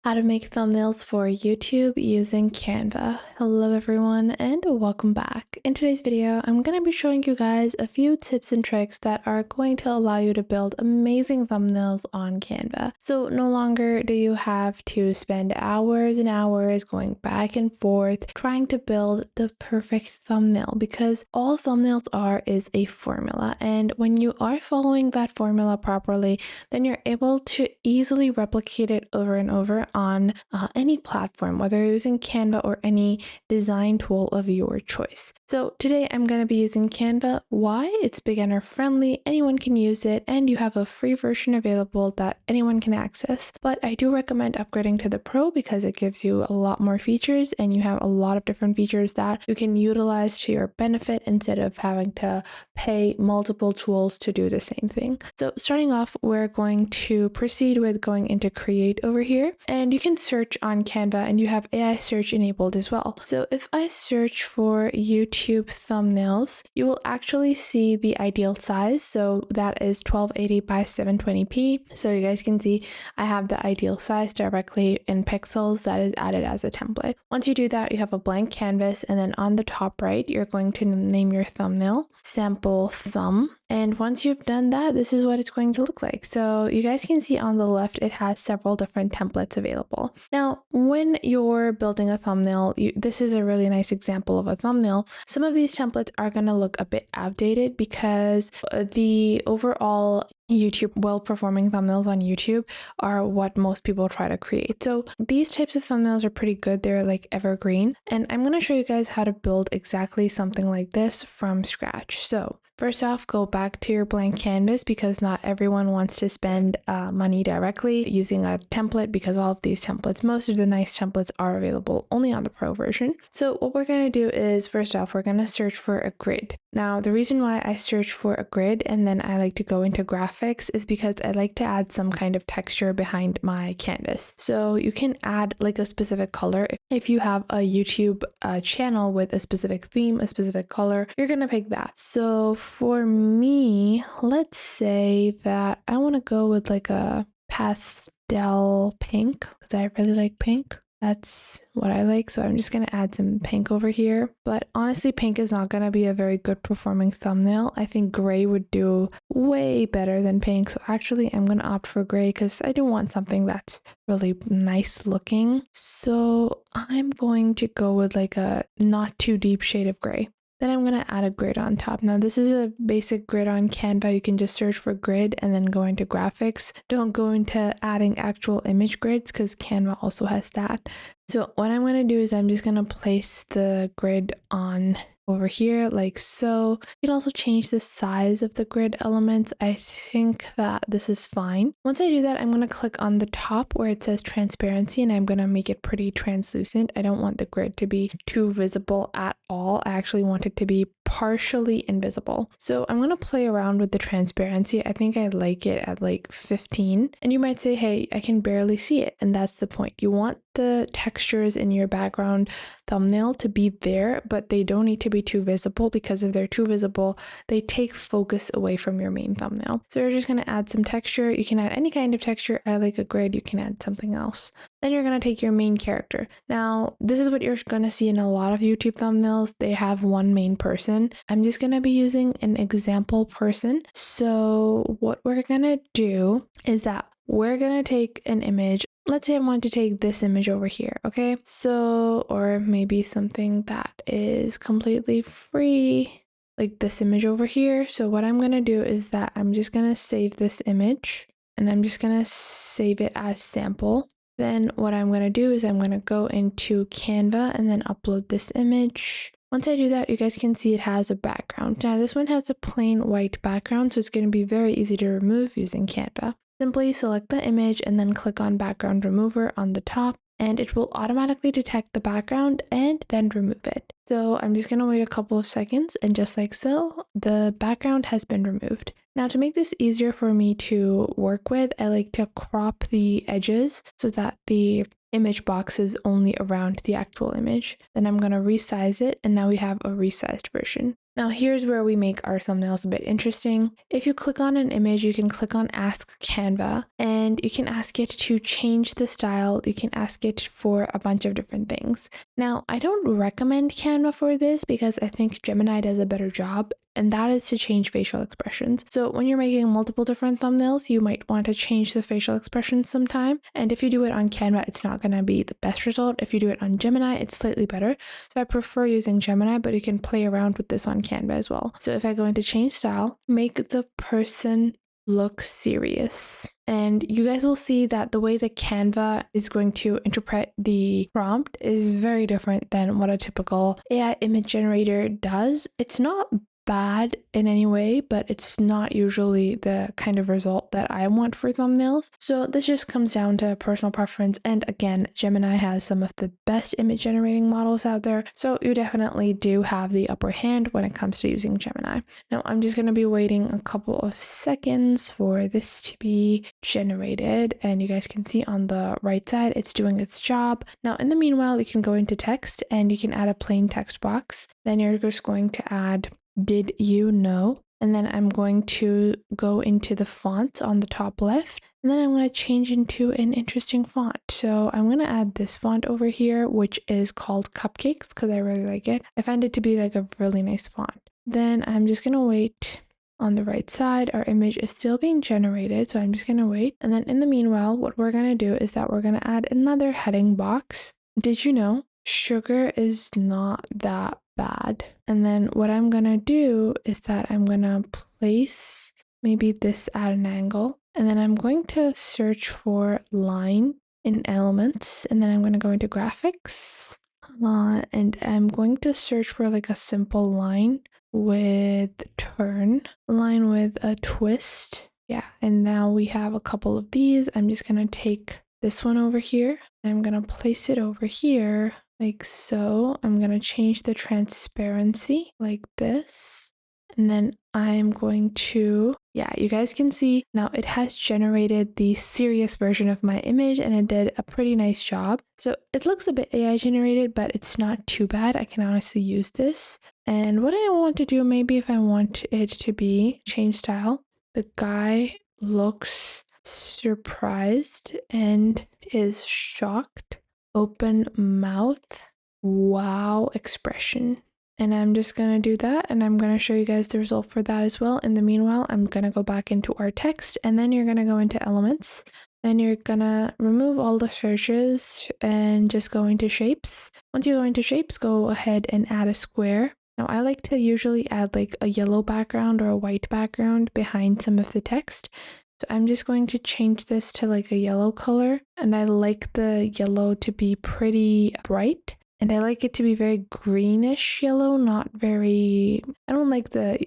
How to make thumbnails for YouTube using Canva. Hello everyone and welcome back. In today's video, I'm going to be showing you guys a few tips and tricks that are going to allow you to build amazing thumbnails on Canva. So no longer do you have to spend hours and hours going back and forth trying to build the perfect thumbnail, because all thumbnails are is a formula, and when you are following that formula properly, then you're able to easily replicate it over and over on any platform, whether you're using Canva or any design tool of your choice. So today I'm going to be using Canva. Why? It's beginner friendly, anyone can use it, and you have a free version available that anyone can access. But I do recommend upgrading to the Pro because it gives you a lot more features, and you have a lot of different features that you can utilize to your benefit instead of having to pay multiple tools to do the same thing. So starting off, we're going to proceed with going into Create over here, and you can search on Canva, and you have AI search enabled as well. So if I search for YouTube thumbnails, you will actually see the ideal size. So that is 1280 by 720p. So you guys can see I have the ideal size directly in pixels that is added as a template. Once you do that, you have a blank canvas, and then on the top right, you're going to name your thumbnail sample thumb. And once you've done that, this is what it's going to look like. So you guys can see on the left, it has several different templates available. Now, when you're building a thumbnail, this is a really nice example of a thumbnail. Some of these templates are going to look a bit outdated because the overall YouTube well-performing thumbnails on YouTube are what most people try to create. So these types of thumbnails are pretty good. They're like evergreen. And I'm going to show you guys how to build exactly something like this from scratch. So first off, go back to your blank canvas, because not everyone wants to spend money directly using a template, because all of these templates, most of the nice templates are available only on the Pro version. So what we're going to do is, first off, we're going to search for a grid. Now, the reason why I search for a grid and then I like to go into graphics is because I like to add some kind of texture behind my canvas. So you can add like a specific color. If you have a YouTube channel with a specific theme, a specific color, you're going to pick that. So for me, let's say that I want to go with like a pastel pink, because I really like pink. That's what I like. So I'm just going to add some pink over here. But honestly, pink is not going to be a very good performing thumbnail. I think gray would do way better than pink. So actually, I'm going to opt for gray because I do want something that's really nice looking. So I'm going to go with like a not too deep shade of gray. Then I'm going to add a grid on top. Now this is a basic grid on Canva. You can just search for grid and then go into graphics. Don't go into adding actual image grids because Canva also has that. So what I'm going to do is I'm just going to place the grid on over here like so. You can also change the size of the grid elements. I think that this is fine. Once I do that, I'm going to click on the top where it says transparency, and I'm going to make it pretty translucent. I don't want the grid to be too visible at all. I actually want it to be partially invisible. So I'm going to play around with the transparency. I think I like it at like 15. And you might say, hey, I can barely see it. And that's the point. You want the textures in your background thumbnail to be there, but they don't need to be too visible, because if they're too visible, they take focus away from your main thumbnail. So you're just going to add some texture. You can add any kind of texture. I like a grid. You can add something else. Then you're going to take your main character. Now, this is what you're going to see in a lot of YouTube thumbnails. They have one main person. I'm just going to be using an example person. So what we're going to do is that we're going to take an image. Let's say I want to take this image over here, okay? So, or maybe something that is completely free, like this image over here. So what I'm going to do is that I'm just going to save this image, and I'm just going to save it as sample. Then what I'm going to do is I'm going to go into Canva and then upload this image. Once I do that, you guys can see it has a background. Now this one has a plain white background, so it's going to be very easy to remove using Canva. Simply select the image and then click on background remover on the top, and it will automatically detect the background and then remove it. So I'm just going to wait a couple of seconds, and just like so, the background has been removed. Now to make this easier for me to work with, I like to crop the edges so that the image box is only around the actual image. Then I'm going to resize it, and now we have a resized version. Now here's where we make our thumbnails a bit interesting. If you click on an image, you can click on Ask Canva and you can ask it to change the style. You can ask it for a bunch of different things. Now, I don't recommend Canva for this because I think Gemini does a better job, and that is to change facial expressions. So when you're making multiple different thumbnails, you might want to change the facial expressions sometime. And if you do it on Canva, it's not going to be the best result. If you do it on Gemini, it's slightly better. So I prefer using Gemini, but you can play around with this on Canva as well. So if I go into change style, make the person look serious. And you guys will see that the way that Canva is going to interpret the prompt is very different than what a typical AI image generator does. It's not bad in any way, but it's not usually the kind of result that I want for thumbnails. So this just comes down to personal preference. And again, Gemini has some of the best image generating models out there. So you definitely do have the upper hand when it comes to using Gemini. Now I'm just going to be waiting a couple of seconds for this to be generated. And you guys can see on the right side, it's doing its job. Now in the meanwhile, you can go into text and you can add a plain text box. Then you're just going to add "Did you know?" And then I'm going to go into the font on the top left, and then I'm going to change into an interesting font. So I'm going to add this font over here, which is called Cupcakes, because I really like it. I find it to be like a really nice font. Then I'm just going to wait. On the right side, our image is still being generated, so I'm just going to wait. And then in the meanwhile, what we're going to do is that we're going to add another heading box. Did you know sugar is not that bad? And then what I'm gonna do is that I'm gonna place maybe this at an angle, and then I'm going to search for line in elements, and then I'm gonna go into graphics, and I'm going to search for like a simple line with turn, line with a twist. Yeah, and now we have a couple of these. I'm just gonna take this one over here, and I'm gonna place it over here like so. I'm going to change the transparency like this. And then I'm going to, yeah, you guys can see now it has generated the serious version of my image and it did a pretty nice job. So it looks a bit AI generated, but it's not too bad. I can honestly use this. And what I want to do, maybe if I want it to be change style, the guy looks surprised and is shocked. Open mouth, wow expression. And I'm just going to do that, and I'm going to show you guys the result for that as well. In the meanwhile, I'm going to go back into our text, and then you're going to go into elements. Then you're going to remove all the searches and just go into shapes. Once you go into shapes, go ahead and add a square. Now I like to usually add like a yellow background or a white background behind some of the text. So I'm just going to change this to like a yellow color, and I like the yellow to be pretty bright, and I like it to be very greenish yellow, not very, I don't like the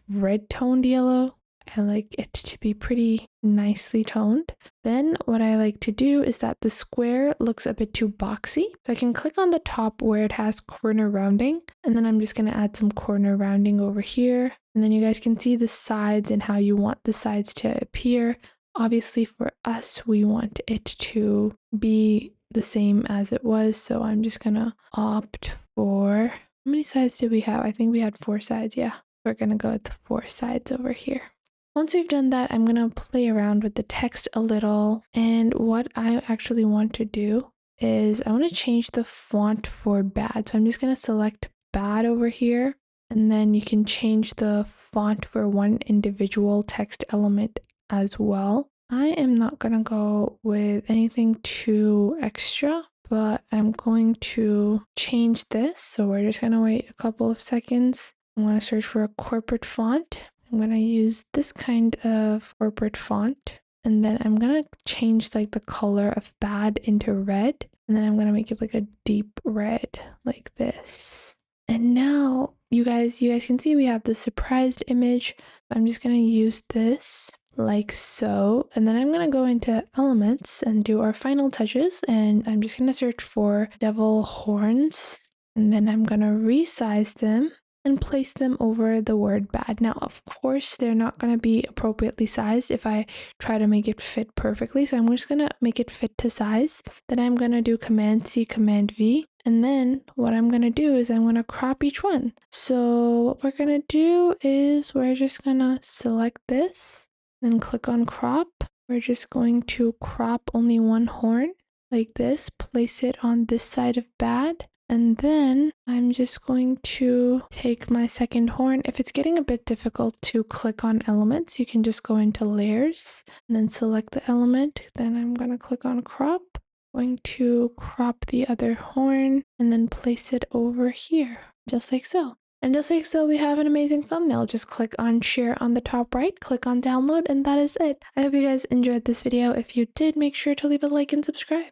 red toned yellow. I like it to be pretty nicely toned. Then what I like to do is that the square looks a bit too boxy. So I can click on the top where it has corner rounding, and then I'm just going to add some corner rounding over here. And then you guys can see the sides and how you want the sides to appear. Obviously for us, we want it to be the same as it was. So I'm just going to opt for, how many sides did we have? I think we had 4 sides. Yeah, we're going to go with the 4 sides over here. Once we've done that, I'm going to play around with the text a little. And what I actually want to do is I want to change the font for bad. So I'm just going to select bad over here. And then you can change the font for one individual text element as well. I am not going to go with anything too extra, but I'm going to change this. So we're just going to wait a couple of seconds. I want to search for a corporate font. I'm going to use this kind of corporate font, and then I'm going to change like the color of bad into red, and then I'm going to make it like a deep red like this. And now you guys can see we have the surprised image. I'm just going to use this like so, and then I'm going to go into elements and do our final touches, and I'm just going to search for devil horns, and then I'm going to resize them and place them over the word bad. Now, of course, they're not going to be appropriately sized if I try to make it fit perfectly. So I'm just going to make it fit to size. Then I'm going to do Command C, Command V, And then what I'm going to do is I'm going to crop each one. So what we're going to do is we're just going to select this, then click on crop. We're just going to crop only one horn like this, place it on this side of bad. And then I'm just going to take my second horn. If it's getting a bit difficult to click on elements, you can just go into layers and then select the element. Then I'm going to click on crop. Going to crop the other horn and then place it over here, just like so. And just like so, we have an amazing thumbnail. Just click on share on the top right, click on download, and that is it. I hope you guys enjoyed this video. If you did, make sure to leave a like and subscribe.